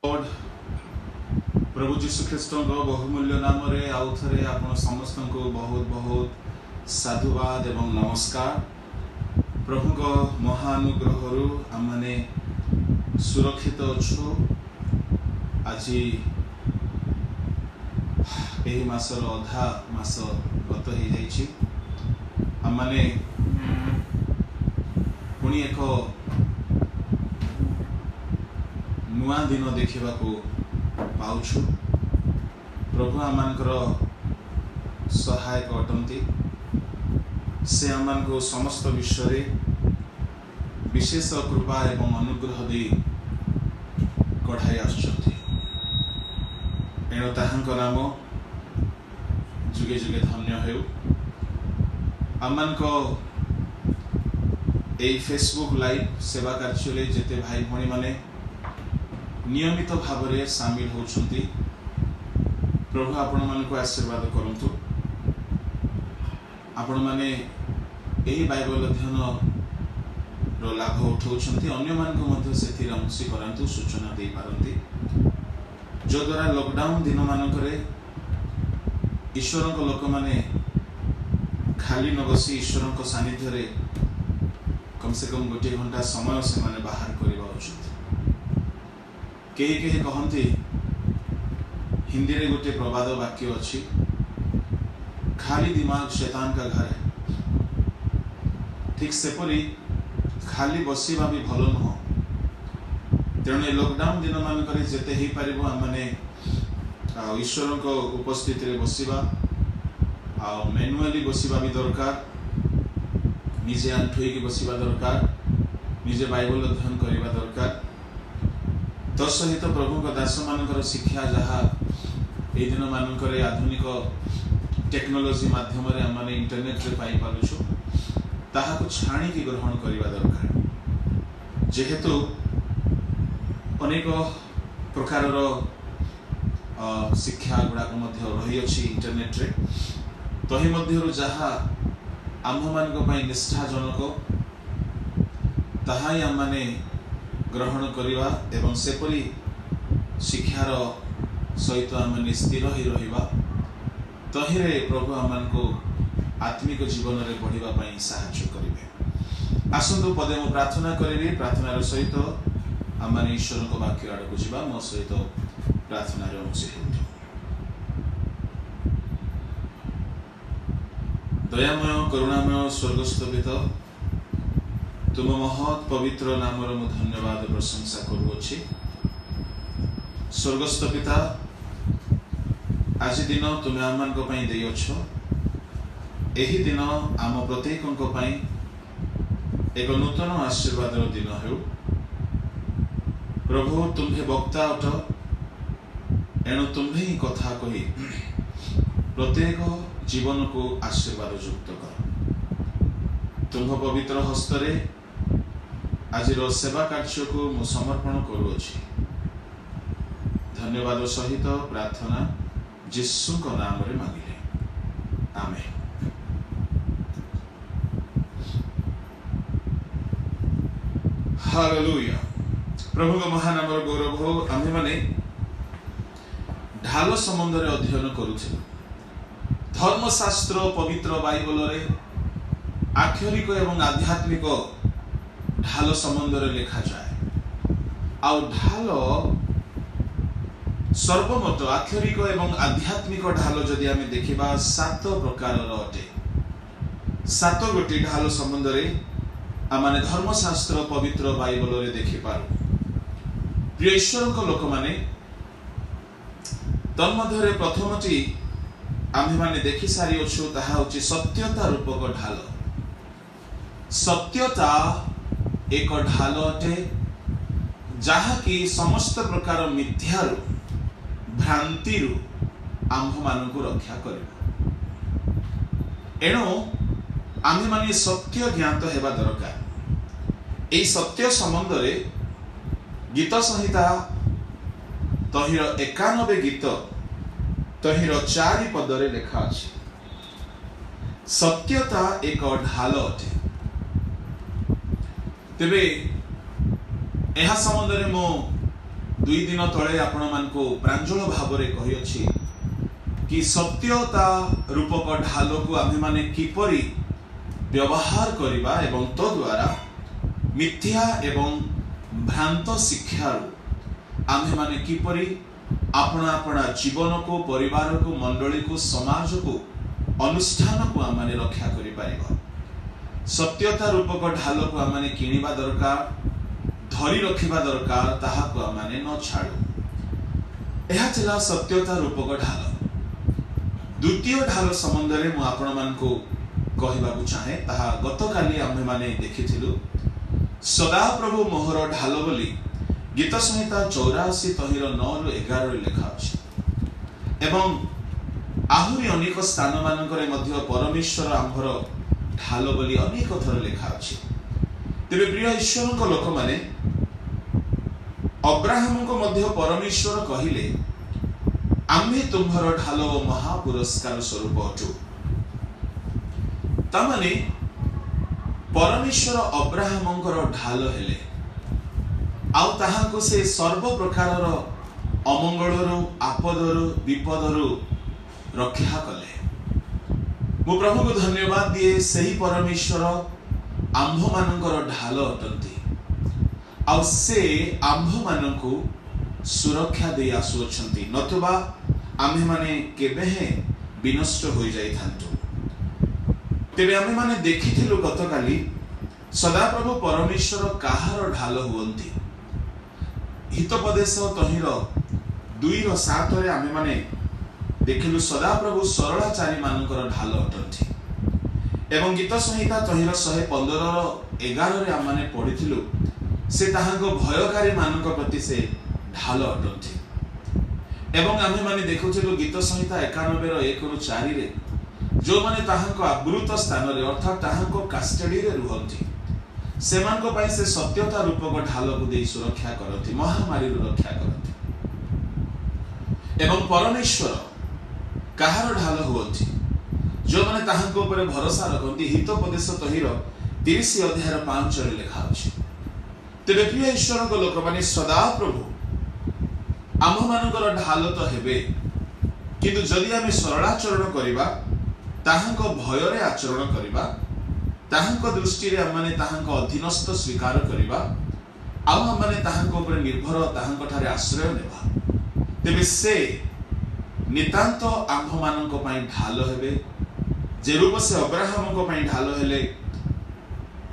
Lord प्रभु जीशु ख्रीष्ट बहुमूल्य नाम रे आउ थे आपण समस्त को बहुत बहुत साधुवाद एवं नमस्कार। प्रभु को महानुग्रह आमने सुरक्षित अच्छु। आज यही मासर अधा मास गत हो जाइछि। आमने पुणी एक नुआ दिन देखा पाउछु। प्रभु आमनकर सहायक अटंती। से आमन को समस्त विषय विशेष कृपा एवं अनुग्रह दे कढ़ाई आछंती। एणु ताहांक नाम जुगे जुगे धन्य हेउ। आमन को ए फेसबुक लाइव सेवा कार्य जेते भाई भणी माने नियमित भाव में सामिल होउछंती। प्रभु आपण मान को आशीर्वाद करंतु। आपण माने एही बाइबल अध्ययन रो लाभ उठाउछंती। अन्य मान को मध्य सेथि अंशी करंतु, सूचना दे पारंती। जो द्वारा लॉकडाउन दिन मानकरे ईश्वर को लोक माने खाली न बसी ईश्वर को सानिध्य रे कम से कम गोटे घंटा समय से माने बाहर करबा उचित। कहीं कहीं कहती हिंदी रे गोटे प्रवाद वाक्य अच्छी, खाली दिमाग शैतान का घर है। ठीक सेपरी खाली बसवा भी भल नुह। तेणु लॉकडाउन दिन मानक जेते ही पार आमने ईश्वर को उपस्थिति रे बसवा मैनुअली बसवा भी दरकार। निजे आंठुई बसवा दरकार। निजे बाइबल अध्ययन करने दरकार। तत्सहित प्रभु का दास मानकर शिक्षा जहाँ ये दिन मानक आधुनिक टेक्नोलोजी माध्यम आम इंटरनेट रे पाई पारुछु, ताहा को छाणी की ग्रहण करने दरकार। जेहेतु अनेक प्रकार शिक्षा गुड़ाक रही अच्छी इंटरनेट रे, तही मध्यरु जहाँ आम मान निष्ठाजनक ताहा आम माने ग्रहण करवा एवं सेपरी शिक्षार सहित आम स्थिर ही रहिबा। तहिरे प्रभु आमन को आत्मिक जीवन रे बढ़िबा साहाय्य करिवे। आसंतु पदे मु प्रार्थना करिवे। प्रार्थनार सहित आम ईश्वर को वाक्य आड़क जीवा। मो सहित प्रार्थनार अंश हेउथु। दयामय करुणामय स्वर्गस्थ पिता, तुम महत् पवित्र नाम मु धन्यवाद प्रशंसा करुछि। स्वर्गस्थ पिता, आज दिन तुम आम देछ। एही दिन आम प्रत्येक एक नूतन आशीर्वाद दिन हो। प्रभु तुम्हें वक्ता अट, एणु तुम्हें ही कथा कही प्रत्येक जीवन को आशीर्वाद युक्त कर। तुम पवित्र हस्तरे आज सेवा कार्य को मु समर्पण करुछि। धन्यवाद सहित प्रार्थना यीशु को नाम रे मांगिले, आमेन। हालेलुया। प्रभु का महानाम गौरव हो। आम्हे माने ढाल संबंध रे अध्ययन करुछे। धर्मशास्त्र पवित्र बाइबल रे आक्षरिक एवं आध्यात्मिक ढाल संबंध रे लिखा जाए। आउ ढाल सर्वमत आक्षरिक एवं आध्यात्मिक ढाल जदि आमे देखिबा 7 प्रकार अटे। 7 गोटी ढाल संबंध रे आमाने धर्मशास्त्र पवित्र बाइबल रे देखि पारू। प्रिय ईश्वर को लोक माने तन्मध्य रे प्रथमटी आम्हे माने देखि सारी अछु, ताहा होछि सत्यता रूपक ढाल। सत्यता एक ढाल अटे जहा कि समस्त प्रकार मिथ्यारु भ्रांतिरु आम्भ मानकु रक्षा करिबो। एणु आम्हे माने सत्य ज्ञात हेबा दरकार। एई सत्य संबंध रे गीत संहिता तहिर 91 गीत तहिर 4 पद रे लेखा अछि। सत्यता एक ढाल अटे। तेबे यह संबंध में मो दुई दिन तले आपण मानको प्रांजल भाव रे कहि अछि कि सत्यता रूपक ढाल को आमे माने किपरि व्यवहार करिबा एवं तो द्वारा मिथ्या एवं भ्रांत शिक्षा आमे माने किपरि अपना अपना जीवन को परिवार को मंडली को समाज को अनुष्ठान को आम माने रक्षा करि पारिबा। सत्यता रूपक ढाल को आम माने किनिबा दरकार, धरी रखिबा दरकार, ताहा को आम माने न छाड़ू। एहा चला सत्यता रूपक ढाल। द्वितीय ढाल संबंध में मु आपण मानको कहबाकू चाहे ताहा गतकाली आम्हे माने देखिथिलु। सदा प्रभु मोहर ढाल बोली गीत संहिता 84 तहिर 9 रु 11 रे लेखा अछि एवं आहुरी अनेक स्थान मानकरे मध्य परमेश्वर आम्भर ढाल बोली अनेक थर लेखा अछि। तेबे प्रिय ईश्वर को लोक माने अब्राहम को मध्य परमेश्वर कहिले आम्हे तुम्हर ढाल ओ महापुरस्कार स्वरूप अटु। तामाने परमेश्वर अब्राहमंकर ढाल हेले आउ ताहाको से सर्व प्रकारर अमंगलरु आपदरु विपदरु रक्षा कले। मु प्रभु को धन्यवाद दिए सही परमेश्वर आम्भ मानकर ढाल अटंती आउ से आम्भ मानकु सुरक्षा दे आसुअछंती नतुबा आम्हे माने केबे हे विनष्ट होई जाई थांतु। तेबे आम्हे माने देखिथिलु गतकाली सदा प्रभु परमेश्वर काहार ढाल हुअंती। हितोपदेश तहिर 2:7 रे आम्हे माने देखिलु सदा प्रभु सरलाचारी मानकर ढाल अटंती एवं गीत संहिता तहिर 115:11 रे आम माने पढिथिलु से ताहाको भयकारी मानक प्रति से ढाल अटंती एवं आम्हे माने देखुथिलु गीत संहिता 91:1-4 रे जो माने ताहाको आवृत स्थान रे अर्थात ताहाको कास्टडी रे रुहंती सेमानको पई से सत्यता रूपक ढाल को दे सुरक्षा करती, महामारी रक्षा करती एवं परमेश्वर काहार ढाल हुअंती जो माने ताहाको ऊपर भरोसा रखती। हितोपदेश तहिर 30:5 रे लेखा अछि। तेबे प्रिय ईश्वर को लोक माने सदा प्रभु आम मानकर ढाल तो हेबे किंतु जदि आमे सरलाचरण करिबा ताहाको भय रे आचरण करिबा ताहाको दृष्टि रे हम माने ताहाको अधीनस्थ स्वीकार करिबा आ हम माने ताहाको ऊपर निर्भर ताहाको ठारे आश्रय नेबा तेबे से नितांत आम्भ मानक पई ढाल हेबे जे रूप से अब्राहम को पई ढाल हेले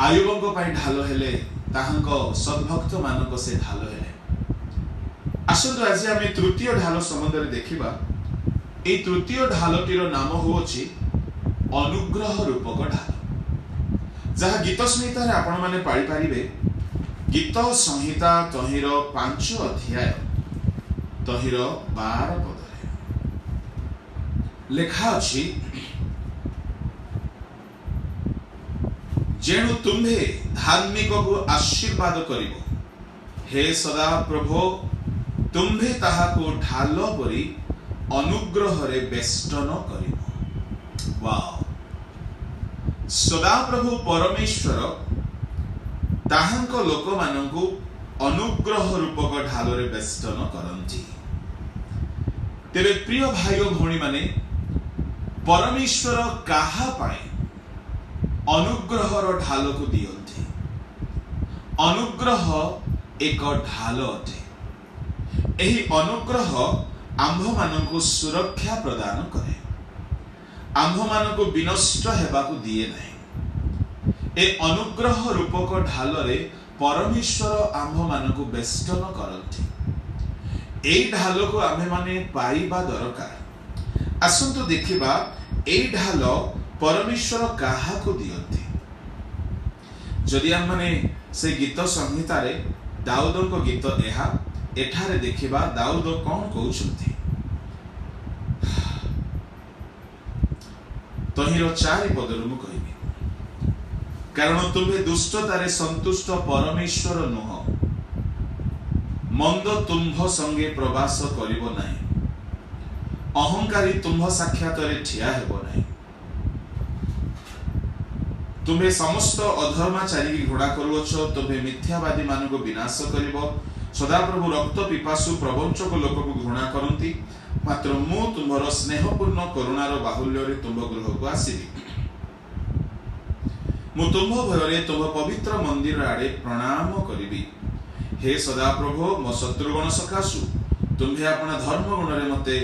आयुब को पई ढाल हेले ताहाको सद्भक्त मानक से ढाल हेले। आसंतु आज आमे तृतीय ढाल संबंध रे देखिबा। ए तृतीय ढालटीर नाम होछि अनुग्रह रूपक ढाल जहा गीत संहिता रे आपण माने पाई पारिबे। गीत संहिता तहिर 5 अध्याय तहिर 12 पद लेखा अछि जेणु तुम्भे धार्मिक को आशीर्वाद करिबो हे सदा प्रभु तुम्भे ताहाको ढाल परि अनुग्रह रे बेष्टन करिबो। वाओ सदा प्रभु परमेश्वर ताहांको लोक मानकु अनुग्रह रूपक ढाल रे बेष्टन करंती। तेरे प्रिय भाई और भौणी माने परमेश्वर काहा पाए अनुग्रहर ढाल को दियंती। अनुग्रह एक ढाल अटे। एही अनुग्रह आम्भ मानकु सुरक्षा प्रदान करे, आम्भ मानकु विनष्ट हेबाकु दिए नहीं। ए अनुग्रह रूपक ढाल रे परमेश्वर आम्भ मानकु बेष्टन करंती। एई ढाल को आम्हे माने पाइबा दरकार। आसंतु देखिबा एई ढाल परमेश्वर काहा को दियंती। जदि हम माने से गीत संहिता रे दाऊद को गीत एहा एठारे देखिबा दाऊद कौन कहउछंती। तहिर 4 पदरु मु कहिबी कारण तुम्हे दुष्टतारे संतुष्ट परमेश्वर नुह मंद तुम्भ संगे प्रवास करिबो नाही अहंकारी तुम्भ साक्षात रे ठिया हेबो नाही। तुम्हें समस्त अधर्माचारी की घोड़ा करुअछ तुम्हें मिथ्यावादी मानको विनाश करिबो सदाप्रभु रक्त पिपासु प्रवंचक लोक को घृणा करती, मात्र मु तुम्हार स्नेहपूर्ण करुणार बाहुल्य तुम गृह को आसबि। मु तुम्भ भय तुम पवित्र मंदिर आड़े प्रणाम करी। हे सदाप्रभु मो शत्रुगण सकाशु तुम्हें अपना धर्म गुण मते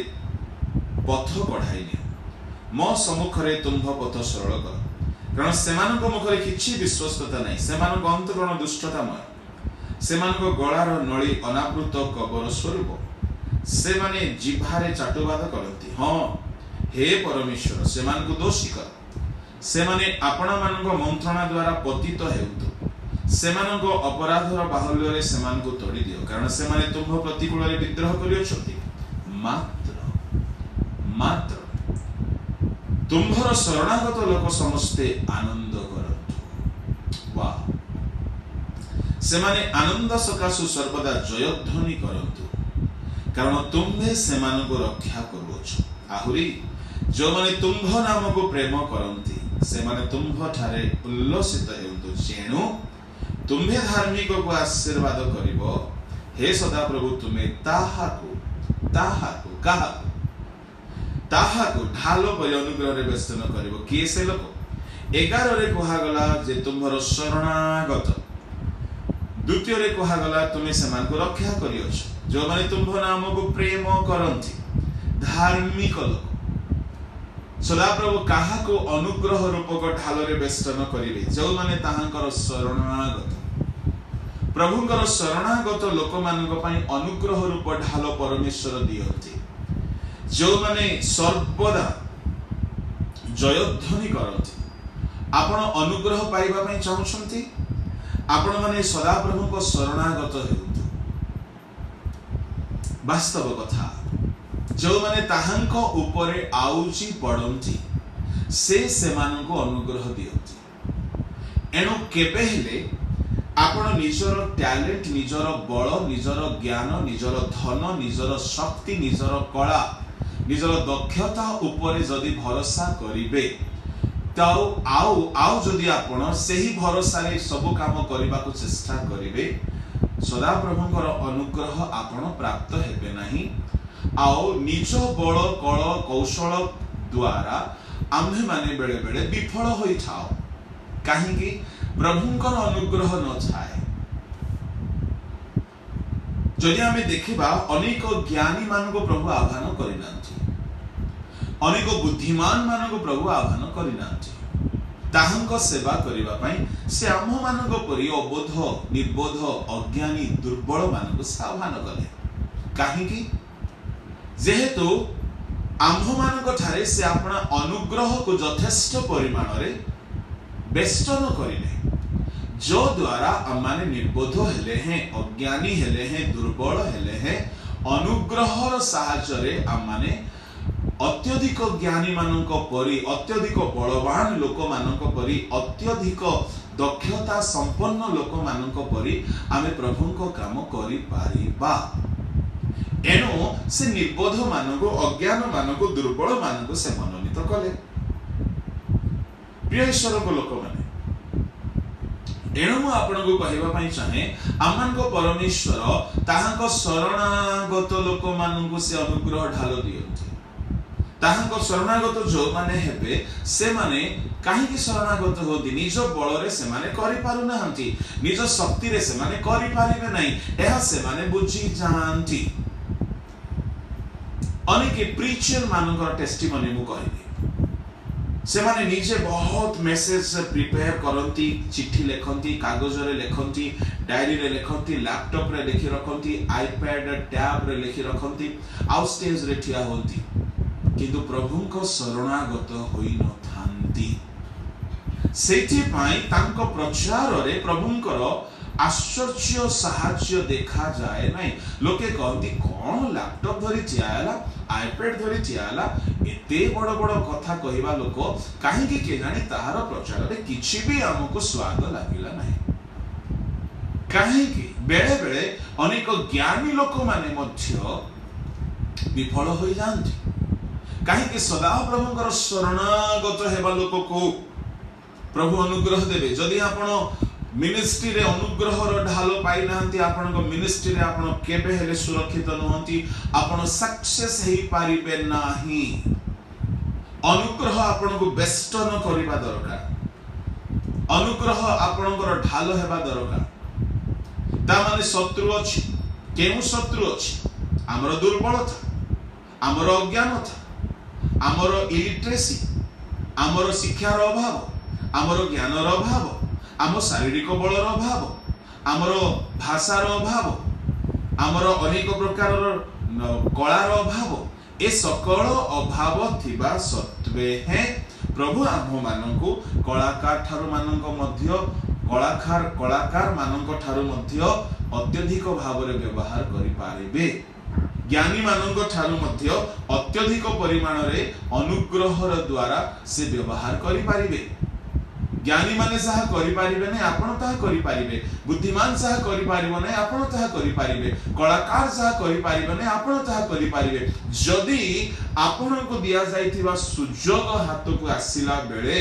पथ कढ़ाई नि। मो सम्मुखें तुम्भ पथ सरल कर, कारण सेमानक मुखरे किछि विश्वस्तता नहीं। सेमानक अंतकरण दुष्टतामय, सेमानक गଳାର नळी अनावृत कबर स्वरूप। सेमाने जिभारे चाटुबाद करती। हाँ हे परमेश्वर सेमानक दोषी कर। सेमाने आपणा मानक मंत्रणा द्वारा पतित हेउतु। सेमानक अपराधर बाहुल्य सेमानक तोड़ी दियो, कारण सेमाने तुम्भ प्रतिकूल विद्रोह करियछथि। मात्र मात्र तुम्भर शरणागत लोक समस्ते आनंद करतु। वाह, सेमाने आनंद सकाशु सर्वदा जयध्वनि करतु, कारण तुम्हे सेमानक रक्षा करुछ। आहुरी जो माने तुम्भ नाम को प्रेम करती सेमाने तुम्भ ठारे उल्लसित हेउतु। जेणु तुम्हे धार्मिक को आशीर्वाद करिवो। हे सदाप्रभु तुम्हें ताहाकु ढाल परि अनुग्रह रे बेस्तन करिवो। किए से लोक 11 रे कहगला जे तुम्हर शरणागत, द्वितीय रे कहगला तुम्हें सेमान को रक्षा करियछ। जो माने तुम्भ नाम को प्रेम करंती धार्मिक लोक सदाप्रभु काहा को अनुग्रह रूपक ढाल रे बेस्तन करिवे। जो माने ताहांकर शरणागत, प्रभुंकर शरणागत लोक मानक पई अनुग्रह रूप ढाल परमेश्वर दियंती। जो माने सर्वदा जयध्वनि करती। आपण अनुग्रह पाइबा पई चाहुछंती, आपण माने सदाप्रभु को शरणागत हेउतु। वास्तव कथा जो माने ताहांको उपरे आउची पड़ंती से सेमाननको अनुग्रह दियंती। एणु केबे हेले आपण निजर टैलेंट, निजर बल, निजर ज्ञान, निजर धन, निजर शक्ति, निजर कला, निजर दक्षता उपरे जदि भरोसा करिवे तो आउ जदि आपण सही भरोसा रे सब काम करबा को चेष्टा करिवे, सदाप्रभुंकर अनुग्रह आपण प्राप्त हेबे नाही। आओ निज बल कल कौशल द्वारा आम्भे माने बेले बेले विफल होई थाओ, काहेकि प्रभुंकर अनुग्रह न थाए। जदि आमे देखिबा अनेक ज्ञानी मानको प्रभु आह्वान करिनांती, अनेक बुद्धिमान मानको प्रभु आह्वान करिनांती। ताहांको सेवा करिबा पई से आम्भ मानको परि अबोध, निर्बोध, अज्ञानी, दुर्बल मानको आह्वान कले। काहेकि जेहेतु आम्भ मानको ठारे से आपना अनुग्रह को यथेष्ट परिमाण रे बेष्टन करिले, जो द्वारा आमाने निर्बोध हेले हैं, अज्ञानी हेले हैं, दुर्बल हेले हैं। अनुग्रहर साहाय्य रे आमाने अत्यधिक ज्ञानी मानक परि, अत्यधिक बलवान लोक मानक परि, अत्यधिक दक्षता संपन्न लोक मानक परि आमे प्रभुंको काम करि पारिबा। एणु से निर्बोध मानक, अज्ञान मानक, दुर्बल मानक से मनोनीत कले। प्रिय ईश्वर को लोक माने, एणु मु आपनको कहबा पई चाहे आमानको परमेश्वर ताहांको शरणागत लोक माननको से अनुग्रह ढाल दियंती। ताहांको शरणागत जो माने हेबे से माने काहेकि शरणागत होती निज बल रे से माने करि पारु नाहंती, निज शक्ति रे से माने करि पारिबे नाही, एहा से माने बुझी जानती। अनेक प्रीचर मानकर टेस्टिमनी मु कहबी, से माने निजे बहुत मेसेज प्रिपेयर करती, चिट्ठी लिखती, कागज रे लिखती, डायरी रे लिखती, लैपटॉप रे लिखि रखती, आईपैड टैब रे लिखि रखती, आउ स्टेज रे ठिया होती, किंतु प्रभु को शरणागत होई न थांती। सेठी पाई तांको प्रचार रे प्रभुंकर आश्चर्य साहाय्य देखा जाए नहीं। लोके कहती कौन लैपटॉप धरी ठियाला, आईपैड धरी ठियाला, एते बड़ बड़ कथा कहवा लोक काहेकि के जानी ताहार प्रचार रे किछि भी हमको स्वाद लागिला नहीं। काहेकि बेले बेले अनेक ज्ञानी लोक माने मध्य विफल होई जांती। काहेकि सदा प्रभुंकर शरणागत हेबा लोक को प्रभु अनुग्रह देवे। जदि आपण मिनिस्ट्री रे अनुग्रह रो ढाल पाई नांती आपण मिनिस्ट्री रे आपण केबे हेले सुरक्षित नहंती आपण सक्सेस हेई पारिबे नाही अनुग्रह आपण को बेस्टन करिबा दरकार अनुग्रह आपणकर ढाल हेबा दरकार ता माने शत्रु अछि केउ शत्रु अछि हमर दुर्बलता हमर अज्ञानता हमर इलिटरेसी हमर शिक्षार अभाव हमर ज्ञानर अभाव आम शारीरिक बलर अभाव आमर भाषार अभाव आमर अनेक प्रकार कलार अभाव ए सकल अभाव थिबा सत्वे है प्रभु आम मानकु कलाकार ठारू मानक मध्य कलाकार मानक ठारू मध्य अत्यधिक भाव रे व्यवहार करि पारिबे ज्ञानी मानक ठारू मध्य अत्यधिक परिमाण रे अनुग्रहर द्वारा से व्यवहार करि पारिबे ज्ञानी माने साहा करि पारिबे नै आपण ताहा करि पारिबे बुद्धिमान साहा करि पारिबो नै आपण ताहा करि पारिबे कलाकार साहा करि पारिबे नै आपण ताहा करि पारिबे जदि आपण को दिया जाइथिबा सुजोग हाथ को आसिला बेले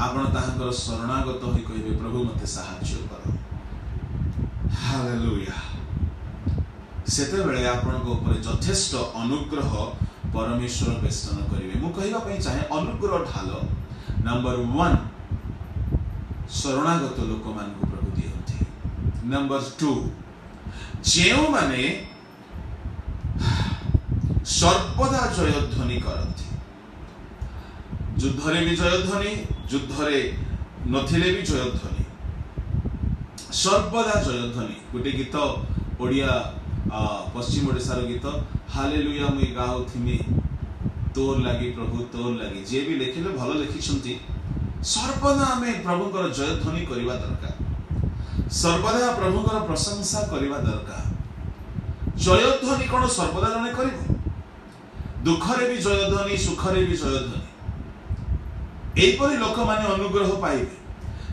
आपण ताहाकर शरणागत होई कहिबे प्रभु मते सहाय्य कर हालेलुया सेते बेले आपण को ऊपर यथेष्ट अनुग्रह परमेश्वर बेस्तन करिवे मु कहिबा पई चाहे अनुग्रह ढाल नंबर 1 शरणागत लोक मान को प्रभु दियंती नंबर 2 जेउ माने सर्वदा जयध्वनि करंती युद्धरे भी जयध्वनि युद्धरे नथिले भी जयध्वनि सर्वदा जयध्वनि गोटे गीत ओडिया पश्चिम ओडिसा रो गीत हालेलुया मुई गाउथिमी तोर लगी प्रभु तोर लगी जे भी लिखिले भल लिखिछंती सर्वदा हमें प्रभुकर जयध्वनि करिवा दरकार सर्वदा प्रभुकर प्रशंसा करिवा दरकार जयध्वनि कोन सर्वदा जने करिवो दुखरे भी जयध्वनि सुखरे भी जयध्वनि एपरि लोक माने अनुग्रह पाइबे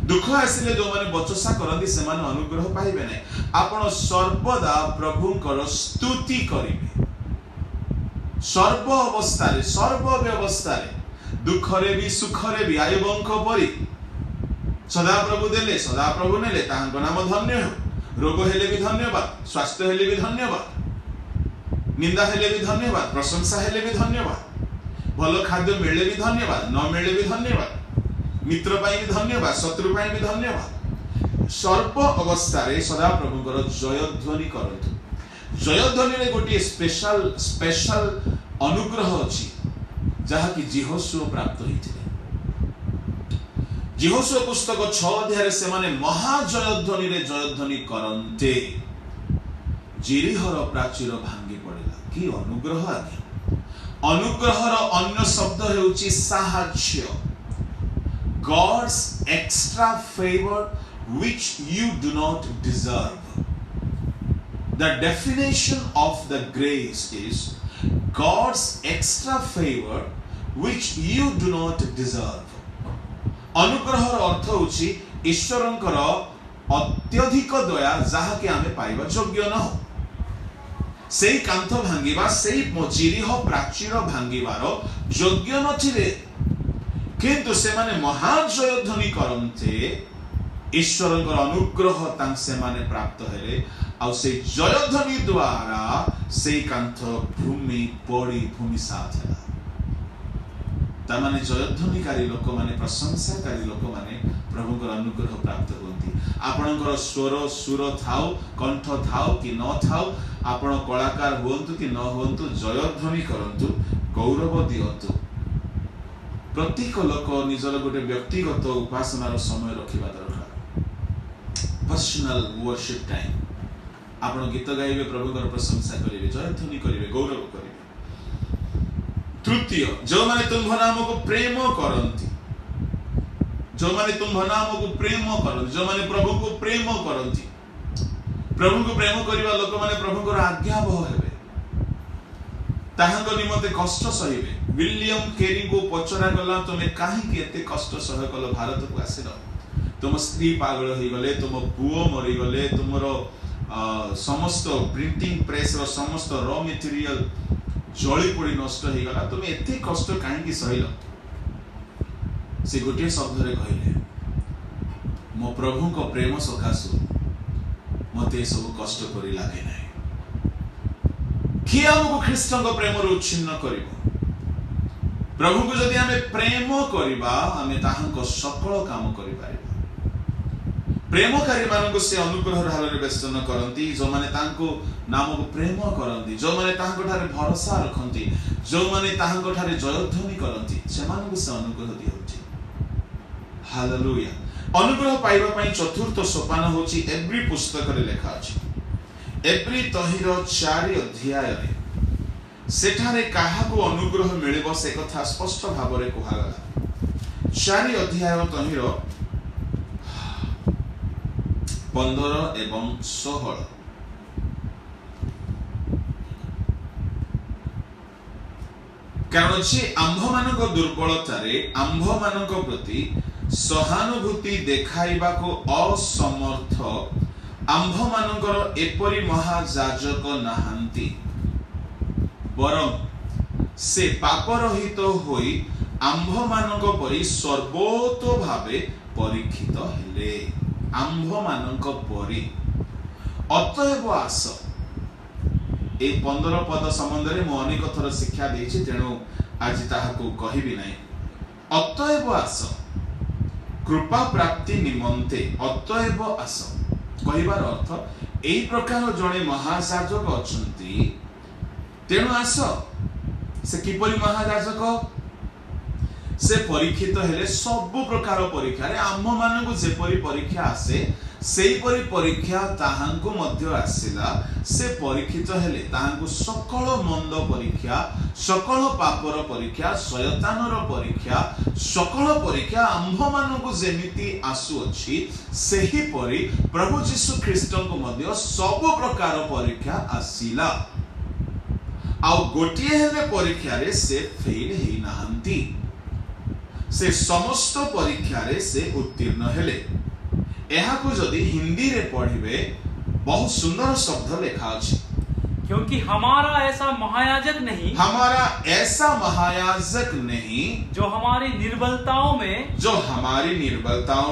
दुख आसिले जो माने बचसा करंती से माने अनुग्रह पाइबे नै आपण सर्वदा प्रभुकर स्तुति करिवे सर्व अवस्था सर्व व्यवस्था दुखरे भी सुखरे भी आयुबंक परी सदा प्रभु देले सदा प्रभु नेले तांको नाम धन्य हो रोग हेले भी धन्यवाद स्वास्थ्य हेले भी धन्यवाद निंदा हेले भी धन्यवाद प्रशंसा हेले भी धन्यवाद भल खाद्य मिले भी धन्यवाद न मिले भी धन्यवाद मित्र पाई भी धन्यवाद शत्रु पाई भी धन्यवाद सर्व अवस्था रे सदा प्रभुकर जयध्वनि करंतु जयध्वनि रे गोटे स्पेशल अनुग्रह अछि जहा कि जिहोशुआ प्राप्त होइथिले जिहोशुआ पुस्तक 6 अध्याय से माने महाजयध्वनि रे जयध्वनि करन्ते जिरिहर प्राचीर भांगी पड़िला कि अनुग्रह आगे अनुग्रहर अन्य शब्द हेउची साहाय्य God's extra favor which you do not deserve. The definition of the grace is God's extra favor which you do not deserve. अनुग्रहर अर्थ होची ईश्वरंकर अत्यधिक दया जहा कि आमे पाइबा योग्य न हो सेई कांथ भांगीबा सेई चिरिह प्राचीर भांगीबार योग्य नथिले किंतु से माने महाजयध्वनि करन्ते ईश्वरंकर अनुग्रह तां से माने प्राप्त हेले आ से जयध्वनि द्वारा से कांथ भूमि पड़ी भूमि साथ है ता माने जयध्वनिकारी लोक माने प्रशंसाकारी लोक माने प्रभुकर अनुग्रह प्राप्त होती आपणकर स्वर सुर थाउ कंठ थाउ कि न थाउ आपण कलाकार होंतु कि न होंतु जयध्वनि करंतु गौरव दियंतु प्रत्येक लोक निजर गोटे व्यक्तिगत उपासनार समय रखिबा दरकार पर्सनल वर्शिप टाइम आपण गीत गाइबे प्रभुकर प्रशंसा करिवे जयध्वनि करिवे गौरव करिवे तृतीय जो माने तुम नाम को प्रेम करंती जो माने तुम नाम को प्रेम करंती जो माने प्रभु को प्रेम करंती प्रभु को प्रेम करिवा लोक माने प्रभुकर आज्ञावह हेबे ताहांको निमते कष्ट सहिबे विलियम केरी को पचरा गला तुमे काहे कि एते कष्ट सह कल भारत को आसिल तुम स्त्री पागल होई गले तुम पुओ मरि गले तुमरो समस्त प्रिंटिंग प्रेस रो समस्त रॉ मटेरियल जळी पड़ी नष्ट हो गला तुम एते कष्ट काहे कि सहिल से गोटे शब्द रे कहले मो प्रभु को प्रेम सकाशु मत सब कष्ट कर लगे ना किए आमको ख्रीष्ट प्रेम उच्छिन्न कर प्रभु को जदि आम प्रेम करवा आम सकल काम कर प्रेमकारी मानक से अनुग्रह ढाल बेष्टन करती जो माने तांको नाम को प्रेम करती जो माने तांको ठारे भरोसा रखती जो माने तांको ठारे जयध्वनि करती से मानक से अनुग्रह दिया हालेलुया। अनुग्रह पाइबा पई चतुर्थ सोपान होची एब्री पुस्तक रे लेखा अछि एब्री तहिर 4 अध्याय रे सेठारे काहाको अनुग्रह मिलिबो से कथा स्पष्ट भाव रे कुहागला 4 अध्याय तहिर 15 एवं 16 कारण जे आंभ मानक दुर्बलतारे आंभ मानक प्रति सहानुभूति देखाइबा को असमर्थ आंभ मानकर एपरि महाजाजक नाहांती बरं से पापरहित होई आंभ मानक परि सर्वतो भावे परीक्षित हेले आंभ मानक परि अतएव आस ए 15 पद संबंध में मु अनेक थर शिक्षा देछि तेणु आज ताहाको कहिबि नै अतएव आस कृपा प्राप्ति निमंते अतएव आस कहिबार अर्थ एई प्रकार जणे महायाजक अछंती तेणु आस से किपरि महायाजक से परीक्षित हेले सब प्रकार परीक्षा रे आम मानक जेपरि परीक्षा आसे सेही परि परीक्षा ताहांको मध्य आसिला से परीक्षित हेले ताहांको सकल मंद परीक्षा सकल पापर परीक्षा शयतानर परीक्षा सकल परीक्षा आंभ मानक जेमिति आसु अछि सेही परि प्रभु यीशु ख्रीष्टको मध्य सब प्रकार परीक्षा आसिला आ गोटिए हेले परीक्षा रे से फेल हेई नाहंती से समस्त परीक्षा रे से उत्तीर्ण हेले एहा को जदि हिंदी रे पढ़िबे बहुत सुंदर शब्द लिखा अछि क्योंकि हमारा ऐसा महायाजक नहीं जो हमारी निर्बलताओं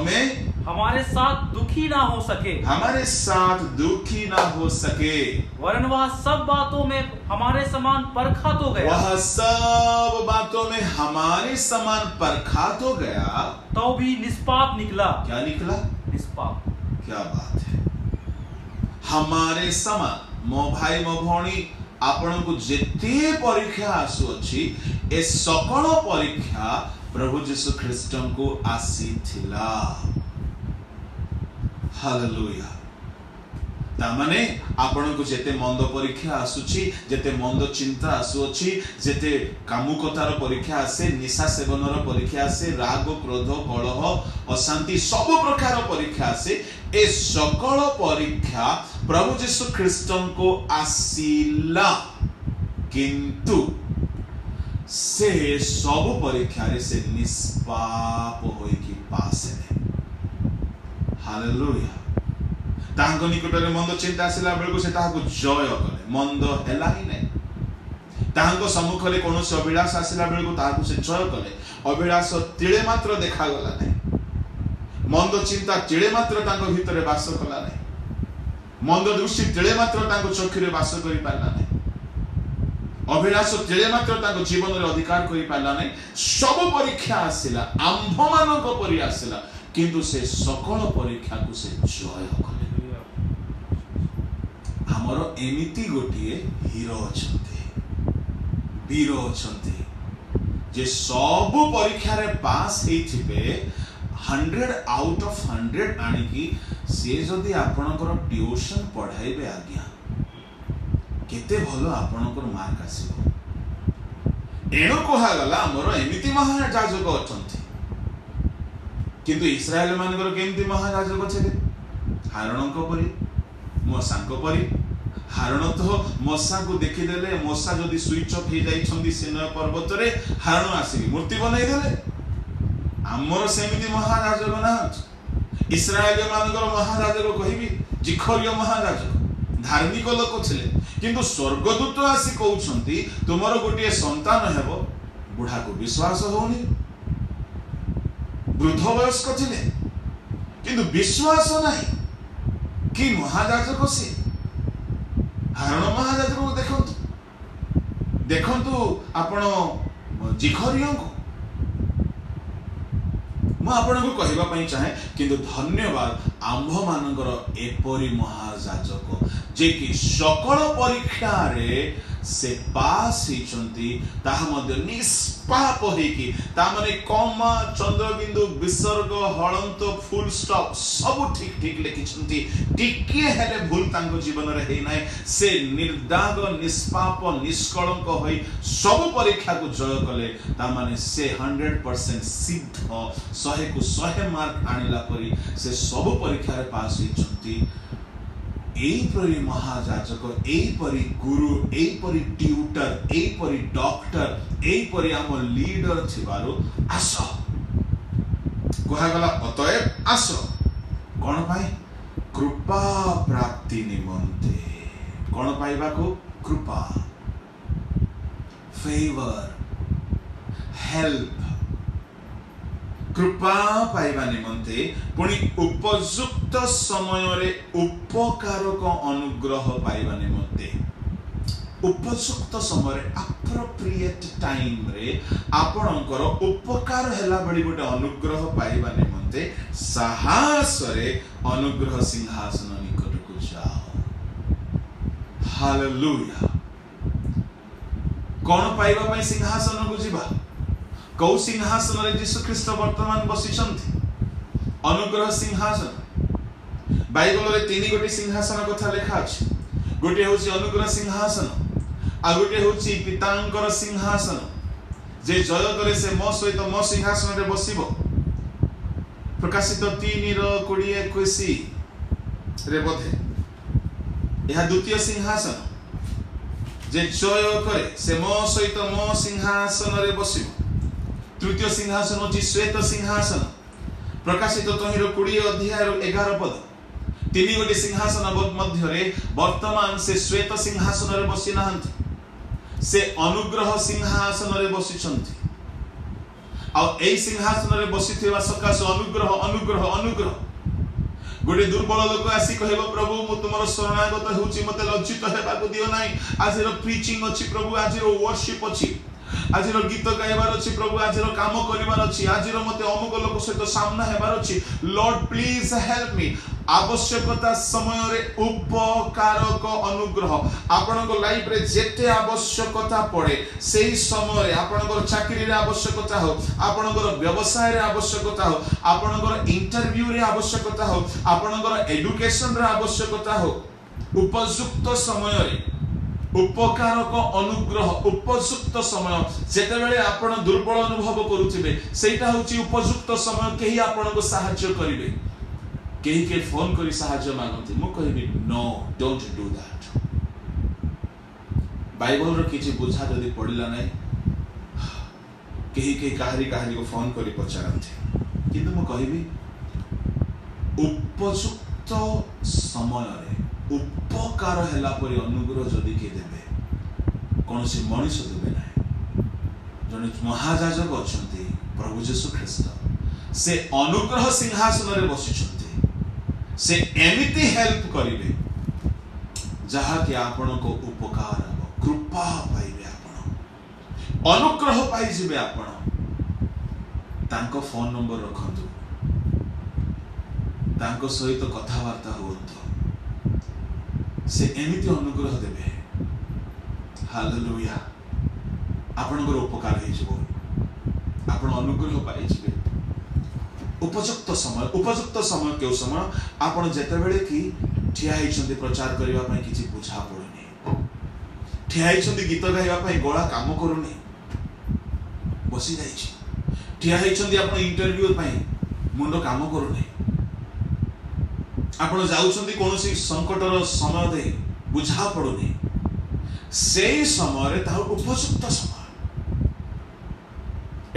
में हमारे साथ दुखी ना हो सके वरन वह सब बातों में हमारे समान परखा तो गया तो भी निष्पाप निकला। क्या निकला? निष्पाप। क्या बात है। हमारे समान मो भाई मो भौणी आपण को जेते परीक्षा आसु अछि ए सकल परीक्षा प्रभु यीशु ख्रीष्ट को आसी थिला। हालेलुया। तामाने आपण को जेते मंद परीक्षा आसुछि जेते मंद चिंता आसु अछि जेते कामुकतार परीक्षा आसे निशा सेवनर परीक्षा आसे राग क्रोध कलह अशांति सब प्रकार परीक्षा आसे ए सकल परीक्षा प्रभु यीशु ख्रीष्ट को आसीला किंतु से सब परीक्षा रे से निष्पाप होई कि पास है। हालेलुया। तांको निकटरे मंद चिंता आसिला बेलको से ताहाको जय कले मंद हेला ही नै तांको सम्मुख रे कोनोसी अभिलाष आसिला बेलको ताहाको से जय कले अभिलाष तिळे मात्र देखा गला नै मंद चिंता तिळे मात्र तांको भितरे वास कला नै मंद दृष्टि तिळे मात्र तांको चक्षुरे वास करि पारला नै अभिलाष तिळे मात्र तांको जीवन रे अधिकार करि पारला नै सब परीक्षा आसिला आंभ मानक परि आसिला किंतु से सकल परीक्षा को से जय कले। हमर एमिति गोटिए हीरो अछंती वीर अछंती जे सब परीक्षा रे पास हेथिबे 100 आउट ऑफ 100 आनी की से जदी आपनकर ट्यूशन पढ़ाइबे आज्ञा केते भलो आपनकर मार्क आसीबो एनो कोहा गला हमर एमिति महायाजक अछंती किंतु इस्राएल मानकर केमती महायाजक छले हारणक परि मशांक परि हारण तो मशा को देखी देले मशा जदी स्विच ऑफ हे जाई छंदी सिनय पर्वत रे हारण आसी मूर्ति बनाई देले हमर सेमिति महाराजक ना इस्राएल मानकर महाराजक कहिबी जिखरिय महाराजक धार्मिक लोक छले किंतु स्वर्गदूत आसी कहउछंती तुमरो गोटिए संतान हेबो बुढ़ा को विश्वास होनी वृद्ध वयस्क थिले किंतु विश्वास नहीं कि महायाजक से हारण महायाजक को देखंतु आपण जिखरियों को मैं आपको कहवाई चाहे किंतु धन्यवाद आंभ मानकर एपरी महायाजक जे कि सकल परीक्षा रे से पास होती निष्पाप होगी ताने कमा चंद्रबिंदु विसर्ग हलंत फुल स्टॉप सब ठीक ठीक लिखिछंती टिके हेले भूल तांको जीवन रे हे नाय से निर्दाग निष्पाप निष्कलंक होई सब परीक्षा को जय कले ताने से 100% सिद्ध 100 को 100 मार्क आनिला परी से सब परीक्षा रे पास होइछंती एपरी महायाजक एपरी गुरु एपरी ट्यूटर एपरी डॉक्टर एपरी आम लीडर थिबारो आस कहगला अतएव आस कौन पाई कृपा प्राप्ति निमंते कौन पाइबा को कृपा फेवर हेल्प कृपा पाइबा निमंते पुणी उपयुक्त समय रे उपकार को अनुग्रह पाइबा निमंते उपयुक्त समय रे अप्रोप्रिएट टाइम रे आपणकर उपकार हैला बड़ी गोटे अनुग्रह पाइबा निमंते साहस रे अनुग्रह सिंहासन निकट को जाओ हालेलुया कौन पाइबा पई सिंहासन को जीवा कौ सिंहासन रे यीशु ख्रीष्ट वर्तमान बसिछंती अनुग्रह सिंहासन बाइबल रे तीन गोटी सिंहासन कथा लिखा अछि गोटे होछि अनुग्रह सिंहासन आ गोटे होछि पितांकर सिंहासन जे जय करे से मो सहित मो सिंहासन रे बसिबो प्रकाशित 3:20-21 रे बोधे यह द्वितीय सिंहासन जे जय करे से मो सहित मो सिंहासन रे बसिबो तृतीय सिंहासन होछि श्वेत सिंहासन प्रकाशित 3:20-11 पद तीन गोटे सिंहासन मध्य रे वर्तमान से श्वेत सिंहासन रे बसी नाहंती से अनुग्रह सिंहासन रे बसिछंती आ एई सिंहासन रे बसिथिबा सकाश अनुग्रह अनुग्रह अनुग्रह गोटे दुर्बल लोक आसी कहबो प्रभु मु तुमर शरणागत होउची मते लज्जित हेबाको दियो नाही आजिर प्रीचिंग अछि प्रभु आजिर वर्शिप अछि आजिर गीत गाइबार अछि प्रभु आजिर काम करिबार अछि आजिर मते अमुक लोक सहित सामना हेबार अछि लॉर्ड प्लीज हेल्प मी आवश्यकता समय रे उपकारक अनुग्रह आपनको लाइफ रे जेते आवश्यकता पड़े सेही समय रे आपनको चाकरी रे आवश्यकता हो आपनको व्यवसाय रे आवश्यकता हो आपनको इंटरव्यू रे आवश्यकता हो आपनको एजुकेशन रे आवश्यकता हो उपयुक्त समय रे उपकारक अनुग्रह उपयुक्त समय जेते बेले आपण दुर्बल अनुभव करूथिबे सेटा होची उपयुक्त समय केही आपनको सहायता करिवे केही के फोन करी सहायता मागंती मु कहबी no don't do that Bible रो किछि बुझा जदी पडिला नै केही के काहरी को फोन करी पचारंती किंतु मु कहबी उपयुक्त समय रे उपकार हैला परि अनुग्रह जदि के देबे कौन से मनीष देबे ना जने महायाजक अछंती प्रभु यीशु ख्रीष्ट से अनुग्रह सिंहासन रे बसिछंती से एमिति हेल्प करिवे जहा कि आपण को उपकार हो कृपा पाइबे आपण अनुग्रह पाइ जिवे आपण तांको फोन नंबर रखंतु तांको सहित कथा वार्ता होंतु से एमिति अनुग्रह देबे हालेलुया आपनकर उपकार हे जिवो आपण अनुग्रह पाइ जिवे उपयुक्त समय केउ समय आपण जेते बेले कि ठिया हिचंती प्रचार करिवा पई किछि बुझा पड़ुनी ठिया हिचंती गीत गाइवा पई गळा काम करूनी बसी जाइछि ठिया हिचंती आपण इंटरव्यू पई मुंड काम करूनी आपण जाउछंती कोनोसी संकटर समय दे बुझा पड़ुनी सेही समय रे ता उपयुक्त समय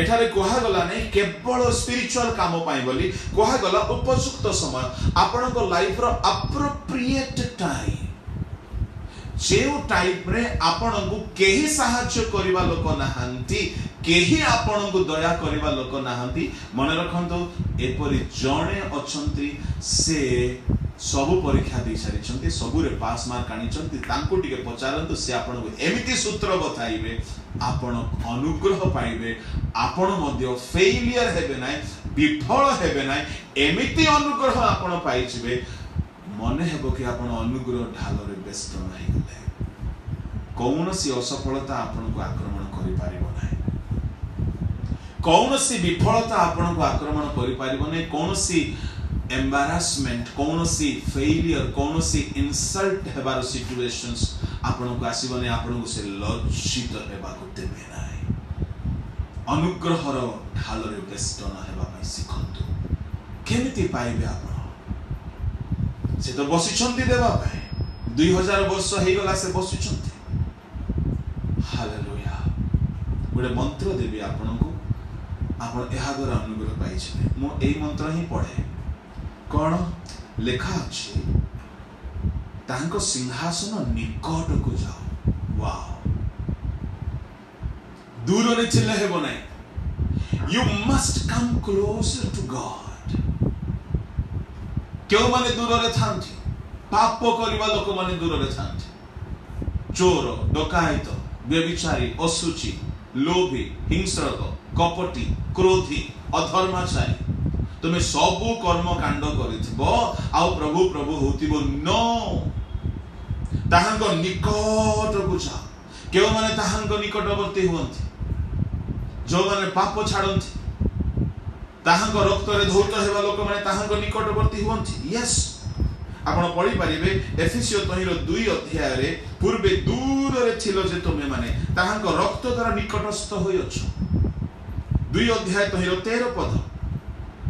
एठारे कोहा गला नै केवल स्पिरिचुअल काम पाई बोली कोहा गला उपयुक्त समय आपनको लाइफ रो अप्रोप्रिएट टाइम जो टाइप रे आपण को केही साहाय्य करबा लोक नाहंती, केही आपण को दया करबा लोक नाहंती, मन रखंतु एपरि जणे अछंती से सबु परीक्षा दे सारिछंती, सबुरे पास मार्क आनिछंती, तांको टिके पचारंतु से आपण को एमिति सूत्र बताइबे, आपण अनुग्रह पाइबे, आपण मध्य फेलियर हेबे नाइ, विफल हेबे नाइ, एमिति अनुग्रह आपण पाइछबे, मने हेबो कि आपण अनुग्रह ढालरे व्यस्त नाही गले, कौनसी असफलता आपण को आक्रमण करि पारिबो नाही, कौनसी विफलता आपण को आक्रमण करि पारिबो नाही, कौनसी एम्बारासमेंट, कौनसी फेलियर, कौनसी इंसल्ट हेबार सिचुएशंस आपण को आसीबो नाही, आपण को से लज्जित हेबा को देबे नाही। अनुग्रहर ढालरे व्यस्त न हेबा पई सिखंतु। केमिति पाइबे आपण? से तो बसिछंती देबा पई, 2000 वर्ष हे गला से बसिछंती। हालेलुया। गोटे मंत्र देबी आपण को, आपण एहा द्वारा अनुग्रह पाई छे। मो एई मंत्र ही पढे। कोन लेखा अछि? तांको सिंहासन निकट को जाओ। वाओ। दूर रे चले हेबो नै। You must come closer to God. क्यों माने दूर रे थांती? पाप करिबा लोक माने दूर रे थांती। चोर, डकायत, व्यभिचारी, असुचि, लोभी, हिंसक, कपटी, क्रोधी, अधर्माचारी, तुमे सबु कर्म कांड करिथिबो आ प्रभु प्रभु होतिबो नो। ताहांको निकट को जा। क्यों माने ताहांको निकटवर्ती हुअंती? जो माने पाप छाड़ंती, ताहांको रक्त रे धौत हेबा लोक माने ताहांको निकटवर्ती हुअंती। यस, आपण पढि परिबे एफिसियो तहिरो 2 अध्याय रे, पूर्वे दूर रे थिलो जे तुमे माने ताहांको रक्त द्वारा निकटस्थ होई अछो। 2 अध्याय तहिरो 13 पद।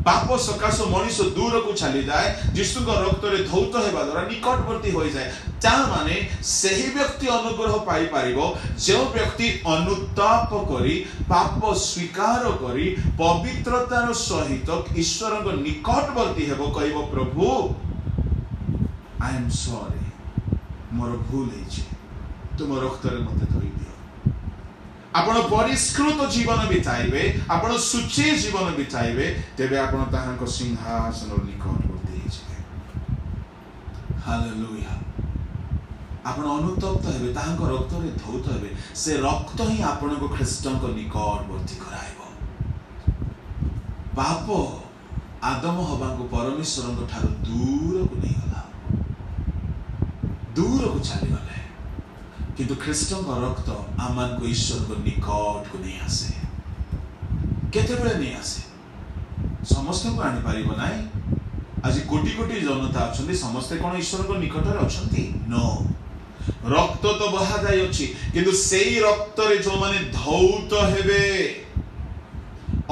पाप सकाश मनीष दूर को चली जाए, जिसु को रक्त रे धौत हेबा द्वारा निकटवर्ती होई जाए। ता माने सही व्यक्ति अनुग्रह पाई पारिबो जो व्यक्ति अनुताप करी, पाप स्वीकार करी, पवित्रतार सहित ईश्वर को निकटवर्ती हेबो, कहबो प्रभु आई एम सॉरी, मोर भूल हेछि, तुम रक्त रे मते धोई दियो। आपण परिष्कृत जीवन बिताइबे, आपण सुची जीवन बिताइबे, तेबे आपण ताहांको सिंहासन निकटवर्ती हेजिबे। हालेलुया। आपण अनुतप्त हेबे, ताहांको रक्त रे धौत हेबे, से रक्त ही आपण को ख्रीष्टन को निकटवर्ती कराइबो। पाप आदम हवा को परमेश्वर को ठारो दूर को नहीं गला, दूर को चली गले, किंतु ख्रीष्टन का रक्त आमान को ईश्वर को निकट को नहीं आसे। केते बेले नहीं आसे? समस्त को आनी पारिबो नाही। आज कोटी कोटी जनता अछंती, समस्त कोन ईश्वर को निकट रे अछंती? नो। रक्त तो बहा जाय अछि, किंतु सेही रक्त रे जो माने धौत हेबे,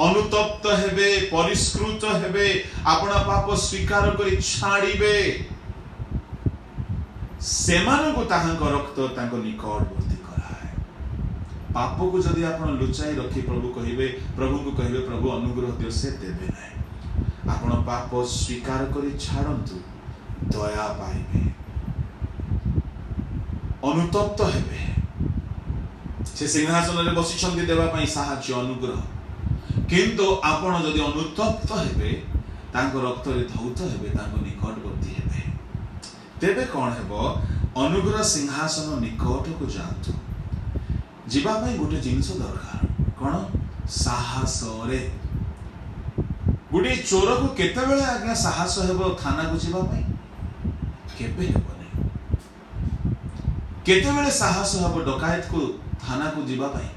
अनुतप्त हेबे, परिष्कृत हेबे, आपना पाप स्वीकार करी छाड़ीबे, सेमान को ताहांको रक्त तांको निकटवर्ती कराए। पाप को जदि आपण लुचाई रखी प्रभु कहिबे, प्रभु को कहिबे प्रभु अनुग्रह दियो, से देबे नै। आपण पाप स्वीकार करी छाड़ंतु, दया पाइबे, अनुतप्त हेबे। से सिंहासन रे बसिछंती देबा पई साहाय्य अनुग्रह, किंतु आपण जदि अनुतप्त हेबे, तांको रक्त रे धौत हेबे, तांको निकटवर्ती हेबे, तेबे कौन हेबो? अनुग्रह सिंहासन निकट को जातु। जीवा पई गोटे जिंस दरकार, कोन? साहस रे। गोटे चोर को केते बेले आज्ञा साहस हेबो थाना को जीवा पई? केबे हेबो नै। केते बेले साहस हेबो डकायत को थाना को जीवा पई?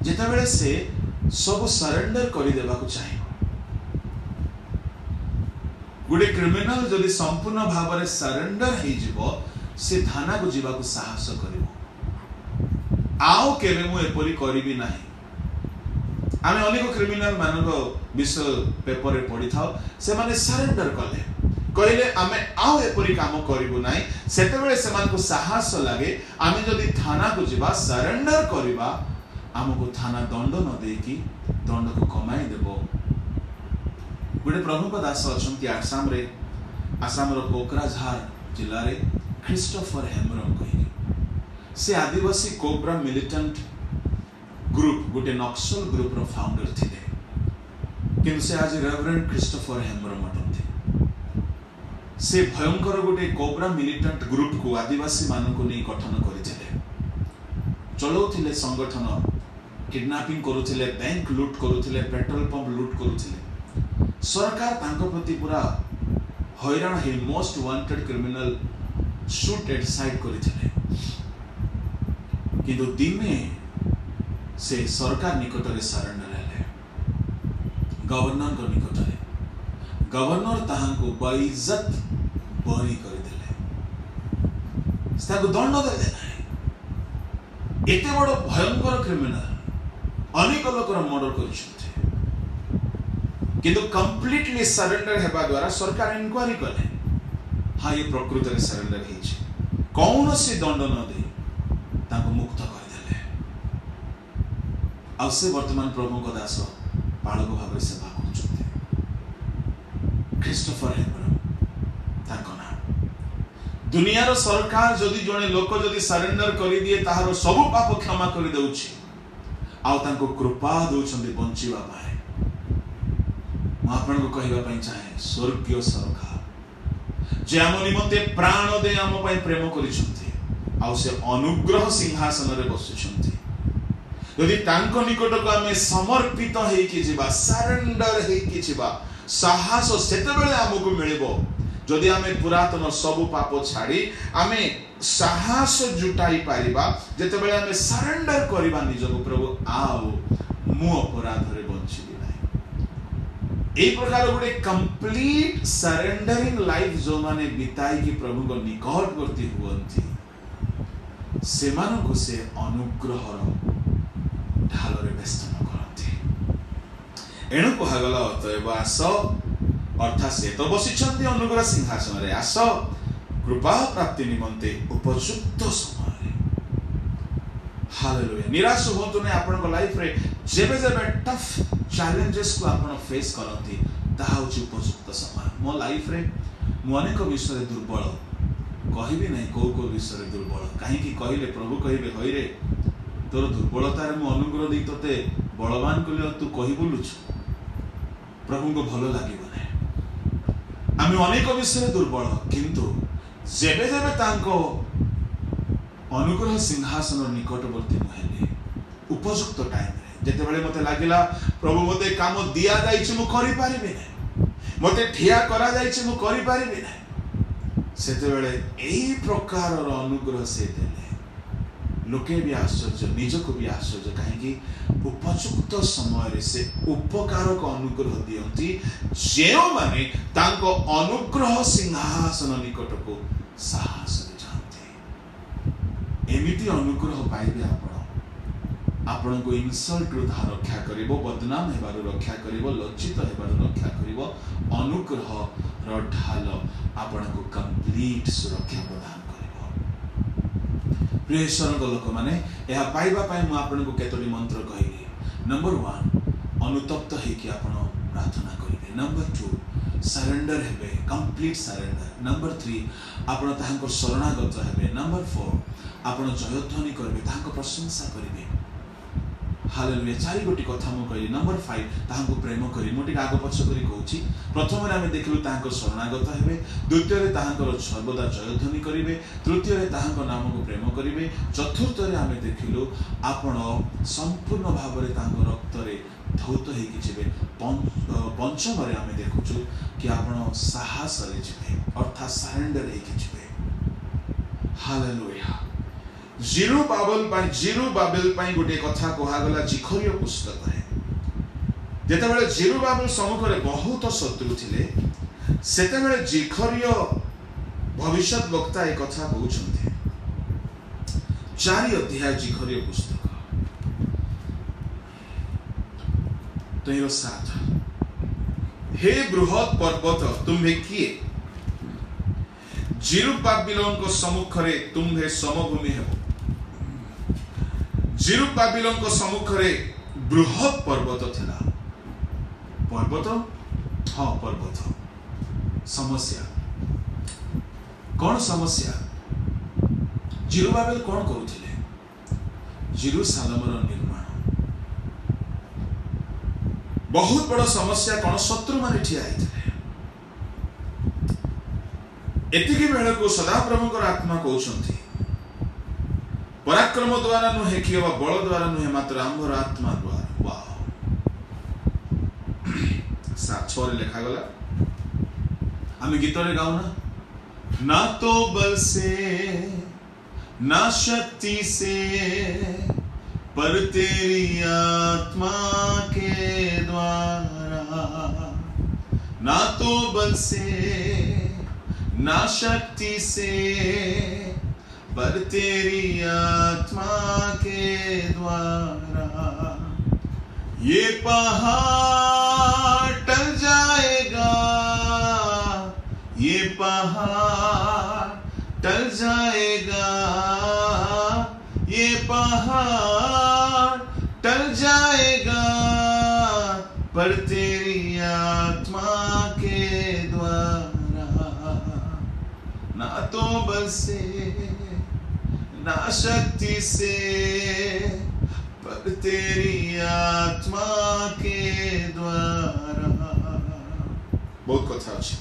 जेते बेले से सब सरेंडर करि देबा को चाहिबो। गोटे क्रिमिनल जदि संपूर्ण भाव में सरेंडर हो जिवो, से थाना को जीवा को साहस करिवो। आओ केबे मु एपरि करिवि नाही। आमे अनेक क्रिमिनल मानको विषय पेपर रे पढि थाओ, से माने सरेंडर कले, कहले आमे आओ एपरि काम करिवो नाही। सेते बेले से मान को साहस लागे, आमे जदि थाना को जीवा सरेंडर करिवा, हमको थाना दंड न देकी दंड को कमाई देबो। गोटे प्रभु दास अच्छा आसाम रो कोकराझार जिले रे क्रिस्टोफर हेम्ब्रम कही से आदिवासी कोब्रा मिलिटेंट ग्रुप गोटे नक्सल ग्रुप रो फाउंडर थिले किंतु से आज रेवरेंड क्रिस्टोफर हेम्ब्रम अटंती से भयंकर गोटे कोब्रा मिलिटेंट ग्रुप को आदिवासी मानक नहीं गठन करथिले चलाउथिले संगठन किडनैपिंग करुथिले बैंक लूट करुथिले पेट्रोल पंप लूट करुथिले सरकार तांको प्रति पूरा हैरान है most wanted criminal shoot at side करथिले किंतु दिने से सरकार निकट में सरेंडर हेले गवर्नर को निकट में गवर्नर ताहांको बेइज्जत बरी कर देले ताको दंड देले नाही एते बड़ भयंकर क्रिमिनल अनेक लोकर मर्डर कर किंतु कंप्लीटली सरेंडर हेबा द्वारा सरकार इंक्वारी कले हाँ ये प्रकृत में सरेंडर है कौन सी दंड न दे ताको मुक्त करदेले आ से वर्तमान प्रभु को दास बालक भाव सेवा कर क्रिस्टोफर हेम्ब्रम ताको नाम दुनियार सरकार जदि जने लोक जदि सरेंडर कर दिए ताहार सब पाप क्षमा कर देउछि आउ तांको कृपा दउछन्ते बंचिबा पाए म आपन को कहबा पई चाहे स्वर्गीय सरकार जे आम निमंते प्राण दे आम पई प्रेम करिसन्ते आउ से अनुग्रह सिंहासन रे बसिसन्ते यदि तांको निकट को आमे समर्पित हेई कि जिबा सरेंडर हेई कि जिबा साहस सेते बेले हमकु मिलिबो जदि आमे पुरातन सब पाप छाड़ी आमे साहस जुटाई पारिबा जेते बेले आमे सरेंडर करिबा निजको प्रभु आओ मु अपराध रे बंचिबी नाही ए प्रकार गोटे कंप्लीट सरेंडरिंग लाइफ जो माने बिताई कि प्रभु को निकटवर्ती हुअंती सेमानको से अनुग्रह ढाल रे बेस्तन करंती एणु कहगला अतएव आस अर्थात से तो बसिछन्ति अनुग्रह सिंहासन रे आस कृपा प्राप्ति निमंते उपयुक्त समय हालेलुया निराश होतु ने आपन को लाइफ रे जेबे जेबे टफ चैलेंजेस को आपन फेस करंती ताहा होची उपयुक्त समय मो लाइफ रे मो अनेक विषय दुर्बल कहिबी नहीं को विषय दुर्बल काहे कि कहिले प्रभु कहिबे होई रे तोर दुर्बलता रे मो अनुग्रह दी तोते बलवान कले तू कहि बोलुछ प्रभु को भलो लागिबो नै आमी अनेक विषय दुर्बल किंतु जेबे जेबे तांको अनुग्रह सिंहासन निकटवर्ती हेले उपयुक्त टाइम रे जेते बेले मते लागिला प्रभु मते काम दिया जाइछ मु करि पारिबे नै मते ठिया करा जाइछ मु करि पारिबे नै सेते बेले एही प्रकार रो अनुग्रह से देले लोके भी आश्चर्य निजको भी आश्चर्य कहीं उपयुक्त समय से उपकार को अनुग्रह दियंती जेओ माने तांको अनुग्रह सिंहासन निकट को साहस जानते एमिति अनुग्रह पाइबे आपण को इनसल्ट रु रक्षा करिवो बदनाम हेबार रक्षा करिवो लज्जित हेबार रक्षा करिवो अनुग्रह रो ढाल आपण को कंप्लीट सुरक्षा प्रदान प्रिय ईश्वर लोक माने यह पाइबा पाई मु आपन को केतोडी मंत्र कहिली नंबर 1 अनुतप्त है कि आपण प्रार्थना करिवे नंबर 2 सरेंडर हेबे कंप्लीट सरेंडर नंबर 3 आपण ताहांको शरणागत हेबे नंबर 4 आपण जयध्वनि करबे ताहांको प्रशंसा करिवे हालेलुया चारि गोटी कथा मु कहिली नंबर 5 ताहांको प्रेम करी मोटी आगो पछ करी कहूची प्रथम रे हमें देखलु ताहांको शरणागत हेबे द्वितीय रे ताहांको सर्वदा जयध्वनि करिवे तृतीय रे ताहांको नाम को प्रेम करिवे चतुर्थ रे हमें देखिलु आपण संपूर्ण भाव रे ताहांको रक्त रे धौत हे कि जेबे पंचम रे हमें देखुछु कि आपण साहस रे जेबे अर्थात सरेंडर हे कि जेबे हालेलुया जीरो बाबेल पाई गोटे कथा कहा गला जिखरियो पुस्तक है जेते बेले जीरो बाबेल सम्मुख रे बहुत शत्रु थिले सेते बेले जिखरियो भविष्यत वक्ता ए कथा कहउछन्ते 4 अध्याय जिखरियो पुस्तक तैरो 7 हे बृहत पर्वत तुम्हे किए जिरुबाबिलोन को सम्मुख रे तुम्हे समभूमि हेबो जिरुबाबिलोन को सम्मुख रे बृहत पर्वत थिला पर्वत हाँ पर्वत समस्या कौन समस्या जिरुबाबेल कौन करुथिले? जेरुसालेमर निर्माण। बहुत बड़ समस्या कौन? शत्रु माने ठिया आइथिले। एतिकी बेले को सदाप्रभुଙ୍କର आत्मा कहउछंती, पराक्रम द्वारा नुहे कि बल द्वारा नुहे, मात्र आम्भर आत्मा द्वारा। वाह, 7:6 लिखा गला। आम गीत रे गाऊ ना तो बल से ना शक्ति से, पर तेरी आत्मा के द्वारा। ना तो बल से ना शक्ति से, पर तेरी आत्मा के द्वारा। ये पहाड़ टल जाएगा, ये पहाड़ टल जाएगा, ये पहाड़ टल जाएगा, पर तेरी आत्मा के द्वारा। ना तो बल से ना शक्ति से, पर तेरी आत्मा के द्वारा। बहुत कथा अच्छी।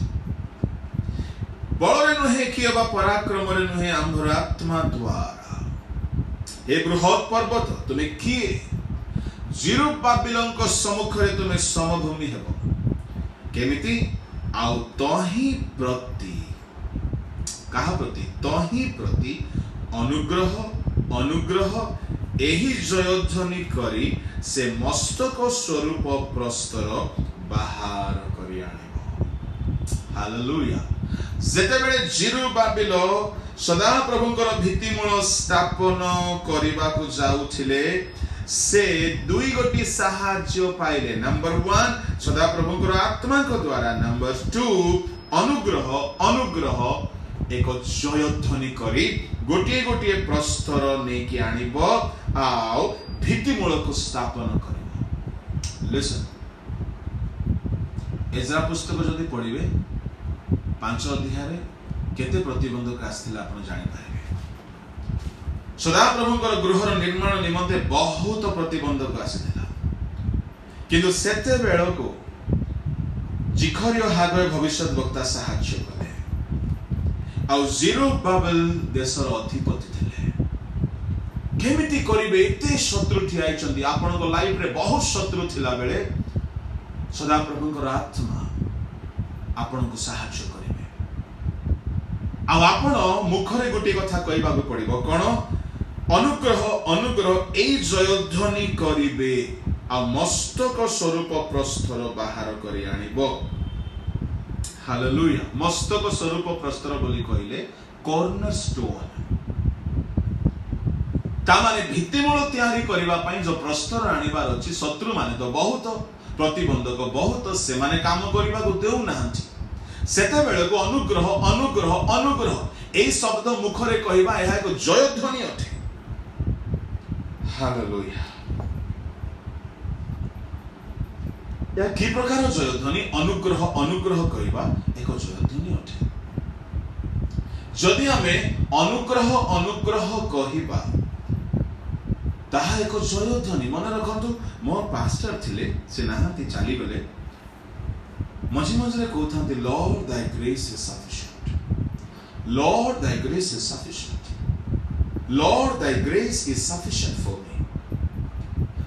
बल नुहे कि पराक्रम नुहे, आम्भर आत्मा द्वारा। हे बृहत् पर्वत, तुम्हें किए? जिरुबाबिलଙ୍କ सम्मुखरे तुम्हें समभूमि हेब। केमिति? आउ तही प्रति, कहा प्रति? तही प्रति अनुग्रह अनुग्रह एही जयध्वनि करी से मस्तक स्वरूप प्रस्तर बाहर करी आनिब। हालेलुया। जेतेबेले जिरुबाबिल सदा प्रभुଙ୍କର भित्तिमूल स्थापन करबाकू जाउथिले, से दुई गोटी साहाଯ୍य पाइले। नंबर 1 सदा प्रभुଙ୍କର आत्माଙ୍କ द्वारा, नंबर 2 अनुग्रह अनुग्रह एक जयध्वनि करी गोटे गोटे प्रस्तर नहीं कि आनिब, आउ भित्तिमूल को स्थापन करिब। लिसन, एजरा पुस्तक जदि पढ़िबे 5 अध्याय केते प्रतिबंधक आस्थिला आपण जानि पारिबे। सदा प्रभुଙ୍କର गृहर निर्माण निमंते बहुत प्रतिबंधक आस्थिला, किंतु सेते बेळको जिखरियो हागय भविष्यत वक्ता साहाय्य कले। आउ जिरुबाबेल देशर अधिपति थिले। केमिति करिबे? एते शत्रु ठियाइचंदी आपनको लाइफ रे, बहुत शत्रु थिला बेले सदा प्रभुଙ୍କର आत्मा आपनको साहाय्य करिबे। आ आपण मुखरे गोटे कथा कहबाक पड़िबो, कोन? अनुग्रह अनुग्रह एई जयध्वनि करिबे, आ मस्तक स्वरूप प्रस्तर बाहर करि आनिबो। हालेलुया। मस्तक स्वरूप प्रस्तर बोली कहले कॉर्नर स्टोन, तामाने भित्तिमूल तैयारी करबा पई जो प्रस्तर आनिबार अछि। शत्रु माने तो बहुत प्रतिबंधक, बहुत से माने काम करबा को देउ नाहंती। सेते बेले को अनुग्रह अनुग्रह अनुग्रह एई शब्द मुखरे कहबा एहा एक जयध्वनि अटे। हालेलुया। या कि प्रकार जयध्वनि? अनुग्रह अनुग्रह कहबा एक जयध्वनि अटे। जदि आमे अनुग्रह अनुग्रह कहबा ताहा एक जयध्वनि। मन रखंतु, मोर पास्टर थिले, से नाहांती चाली गले, मझे मझे कहथांती, lord thy grace is sufficient, lord thy grace is sufficient, lord thy grace is sufficient for me,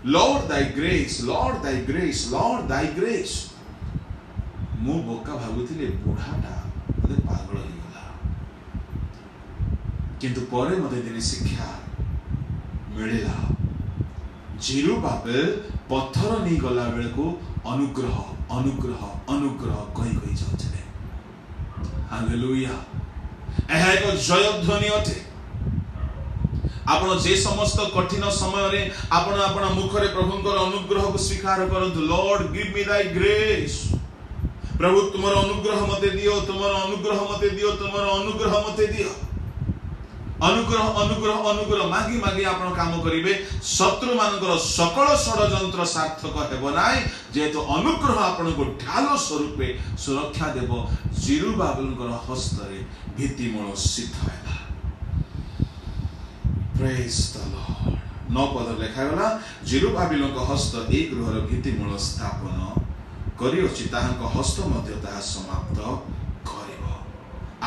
lord thy grace, lord thy grace, lord thy grace. मु बोका भाबुथिले बुढ़ाटा बोले पागल हो गला, किंतु परे मते दिने शिक्षा मिलिला। जिरुबाबेल पत्थर नहीं गला बेले को अनुग्रह अनुग्रह अनुग्रह कही कही जाउथिले। हालेलुया। एहा एक जयध्वनि अटे। आपण जे समस्त कठिन समय रे आपण आपण मुखरे प्रभुଙ୍କର अनुग्रह को स्वीकार करंतु। लॉर्ड गिव मी दाई ग्रेस। प्रभु तुमर अनुग्रह मते दियो, तुमर अनुग्रह मते दियो, तुमर अनुग्रह मते दियो। अनुग्रह अनुग्रह अनुग्रह मागी मागी आपण काम करिवे। शत्रु मानकर सकल षडयंत्र सार्थक हेबो नाही, जेतो अनुग्रह आपण को ढाल स्वरूपे सुरक्षा देबो। जिरुबाबेलଙ୍କର हस्तरे भित्तिमूल सिद्ध हैला। Praise the Lord. 9 पद लेखागला जिरुबाबिलଙ୍କ हस्त ए गृहर भित्तिमूल स्थापन करिଅछि ताहाଙ୍କ हस्त ମଧ୍ୟ ତାହା समाप्त କରିବ।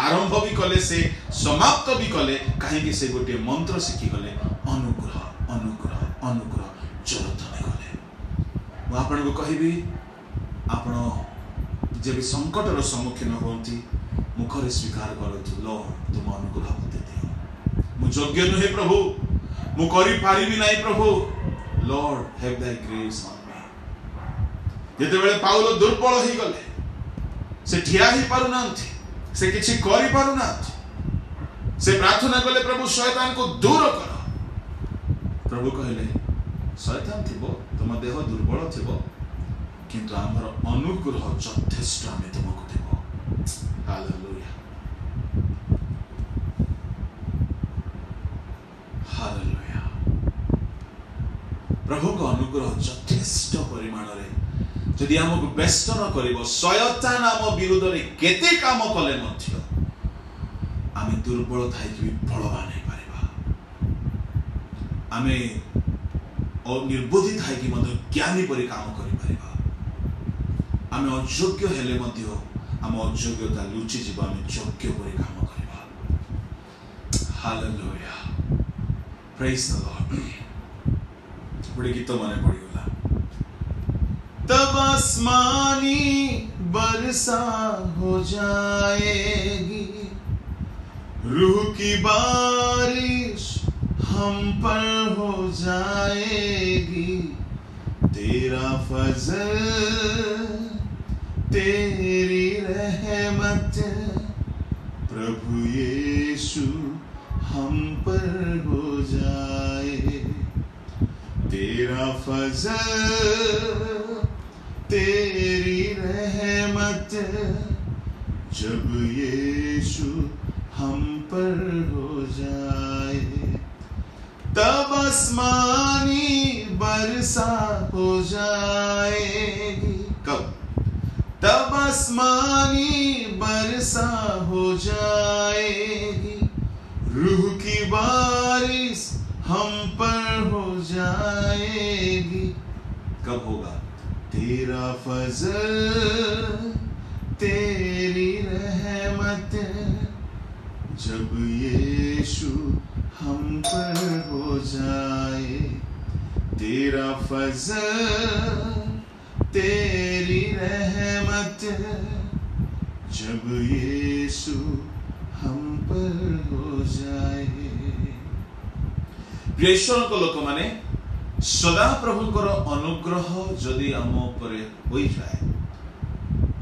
आरंभ भी कले से समाप्त भी कले कहीं से गोटे मंत्र शिखी गले अनुग्रह अनुग्रह अनुग्रह जरतने गले। मु आपन को कहबी आपण जे भी संकटर सम्मुखीन होती मुखरे स्वीकार करतु लॉर्ड तुम अनुग्रह मते दियो। मु योग्य नुहे प्रभु मु करि पारिबी नाही प्रभु lord have thy grace on me. जेते बेले पाउलो दुर्बल ही गले से ठिया ही पारुनांती से किछि करि पारुनांती से प्रार्थना कले प्रभु शैतान को दूर कर। प्रभु कहले शैतान थिबो तुम देह दुर्बल थिबो किंतु आमर अनुग्रह यथेष्ट आमे तुमको देबो। Hallelujah hallelujah. प्रभु को अनुग्रह यथेष्ट परिमाण रे जदि हमको व्यस्त न करिवो शयतान आम विरुद्ध रे केते काम कले मध्य आमे दुर्बल थाई कि बलवान हे परिबा। आमे निर्बोधी थाई कि मध्य ज्ञानी परि काम करि परिबा। आमे अयोग्य हेले मध्य आम अयोग्यता लुचि जीवा आमे योग्य परि काम करिबा। Hallelujah praise the Lord. बड़ी गीत मने पड़ी गला तब आसमानी बरसा हो जाएगी रूह की बारिश हम पर हो जाएगी तेरा फजल तेरी रहमत प्रभु यीशु हम पर हो जाए तेरा फजल तेरी रहमत जब यीशु हम पर हो जाए तब आसमानी बरसा हो जाएगी। कब? तब आसमानी बरसा हो जाएगी रूह की बारिश हम पर हो जाएगी। कब होगा? तेरा फजल तेरी रहमत जब यीशु हम पर हो जाए तेरा फजल तेरी रहमत जब यीशु हम पर हो जाए। प्रियश्वर को लोक माने सदा प्रभुकर अनुग्रह जदि आम उपरे होई जाए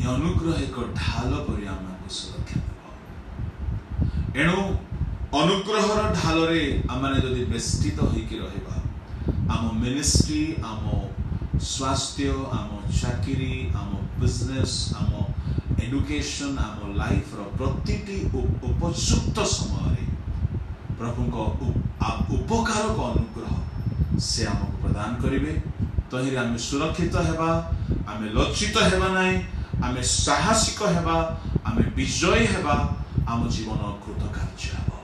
ये अनुग्रह एक ढाल परि आमको सुरक्षा देव। एणु अनुग्रहर ढाल रे आमने जदि बेष्टित होइकि रहबा आम मिनिस्ट्री आम स्वास्थ्य आम चाकरी आम बिजनेस आम एडुकेशन आम लाइफ रो प्रतिटी उपयुक्त समय प्रभु को उपकार को अनुग्रह से आमको प्रदान करिवे तहिरे आमे सुरक्षित हेबा आमे लज्जित हेबा नाही आमे साहसिक हेबा आमे विजयी हेबा आम जीवन कृतकार्य हेबा।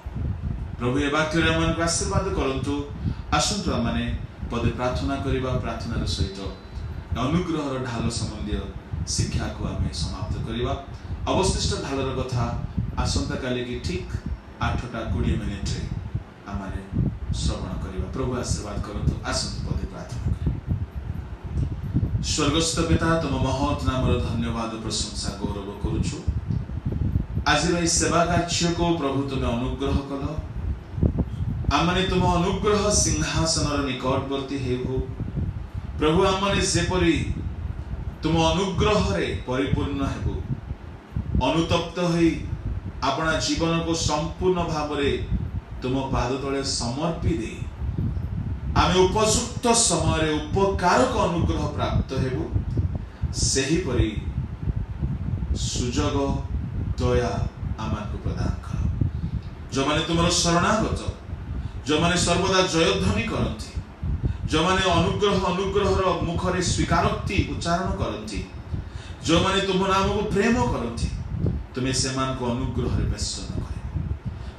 प्रभु ए वाक्य रे मन आशीर्वाद करंतु आसंतु माने पदे प्रार्थना करिबा प्रार्थनार सहित अनुग्रहर ढाल संबंधी शिक्षा को आमे समाप्त करिबा। अवशिष्ट ढालर कथा आसंता काली की ठीक 8:20 रे आमाने श्रवण करिबा। प्रभु आशीर्वाद करंतु आसंतु पदे प्रार्थना करिबा। स्वर्गस्थ पिता तुम महत् नामर धन्यवाद प्रशंसा गौरव करूछु। आज रही सेवा कार्य को प्रभु तुम्हें अनुग्रह कल आमने तुम अनुग्रह सिंहासन निकटवर्ती हो प्रभु आमने जेपरी तुम अनुग्रह रे परिपूर्ण हेबु अनुतप्त होई अपना जीवन को संपूर्ण भाव रे तुम पाद तले समर्पी दे आमे उपयुक्त समय रे उपकारक अनुग्रह प्राप्त हेबु सही परी सुजग दया आमको प्रदान कर। जो माने तुमर शरणागत जो माने सर्वदा जयध्वनि करती जो माने अनुग्रहर मुखरे स्वीकारोक्ति उच्चारण करती जो माने तुम नाम को प्रेम करती तुम्हें से मान को अनुग्रह रे व्यस्त न करे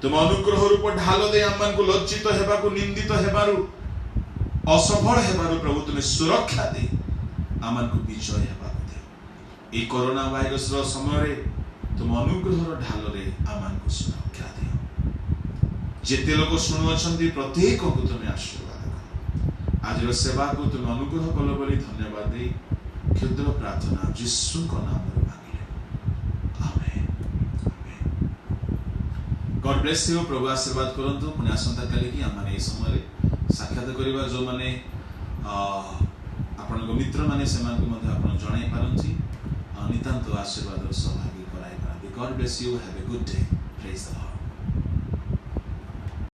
तुम अनुग्रह रूप ढाल दे आम को लज्जित हेबाकु निंदित हेबारु असफल हेबारु प्रभु तुम्हें सुरक्षा दे आम को विजय हेबाकु दे। ए कोरोना वायरस रो समय रे तुम अनुग्रह ढाल रे आम को सुरक्षा दे। जेते लोग शुणुअछंती प्रत्येक को तुम्हें आशीर्वाद कर। आज रो सेवा को तुम अनुग्रह कल बोली धन्यवाद दे क्षुद्र प्रार्थना यीशु को नाम रे मांगिले आमेन आमेन। God bless you. प्रभु आशीर्वाद करंतु। पुणे आसंता काली की आम ए समय रे साक्षात करिबा जो माने आपन मित्र माने सेमान को मध्ये आपन जणाई पारंती नितांत आशीर्वाद सहभागी कराई पारंती। God bless you. Have a good day. Praise the Lord.